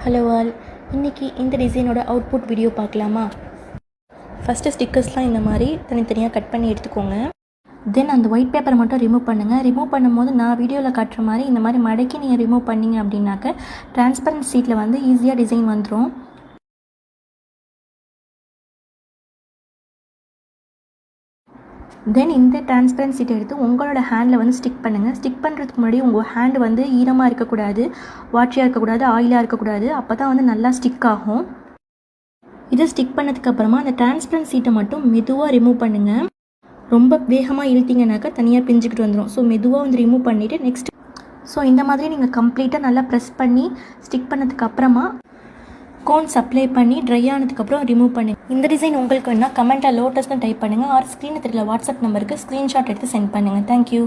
Hello all, இன்றைக்கி இந்த டிசைனோட output video பார்க்கலாமா? ஃபஸ்ட்டு ஸ்டிக்கர்ஸ்லாம் இந்த மாதிரி தனித்தனியாக கட் பண்ணி எடுத்துக்கோங்க. தென் அந்த ஒயிட் பேப்பரை மட்டும் ரிமூவ் பண்ணுங்கள். ரிமூவ் பண்ணும்போது நான் வீடியோவில் காட்டுற மாதிரி இந்த மாதிரி மடக்கி நீங்கள் ரிமூவ் பண்ணிங்க அப்படின்னாக்க டிரான்ஸ்பரண்ட் ஷீட்டில் வந்து ஈஸியாக டிசைன் வந்துடும். தென் இந்த டிரான்ஸ்பரண்ட் ஷீட்டை எடுத்து உங்களோட ஹேண்டில் வந்து ஸ்டிக் பண்ணுங்கள். ஸ்டிக் பண்ணுறதுக்கு முன்னாடி உங்கள் ஹேண்டு வந்து ஈரமாக இருக்கக்கூடாது, வாட்டரியாக இருக்கக்கூடாது, ஆயிலாக இருக்கக்கூடாது. அப்போ தான் வந்து நல்லா ஸ்டிக் ஆகும். இதை ஸ்டிக் பண்ணதுக்கப்புறமா அந்த டிரான்ஸ்பரண்ட் ஷீட்டை மட்டும் மெதுவாக ரிமூவ் பண்ணுங்கள். ரொம்ப வேகமாக இழுத்தீங்கன்னாக்கா தனியாக பிஞ்சுக்கிட்டு வந்துடும். ஸோ மெதுவாக வந்து ரிமூவ் பண்ணிவிட்டு இந்த மாதிரி நீங்கள் கம்ப்ளீட்டாக நல்லா ப்ரெஸ் பண்ணி ஸ்டிக் பண்ணதுக்கப்புறமா கோன்ஸ் அப்ளை பண்ணி ட்ரை ஆனதுக்கப்புறம் ரிமூவ் பண்ணுங்கள். இந்த டிசைன் உங்களுக்கு வேணால் கமெண்ட்டில் லோட்டஸ்னு டைப் பண்ணுங்கள். ஆர் ஸ்க்ரீனில் தெரியல வாட்ஸ்அப் நம்பருக்கு ஸ்க்ரீன்ஷாட் எடுத்து சென்ட் பண்ணுங்கள். தேங்க்யூ.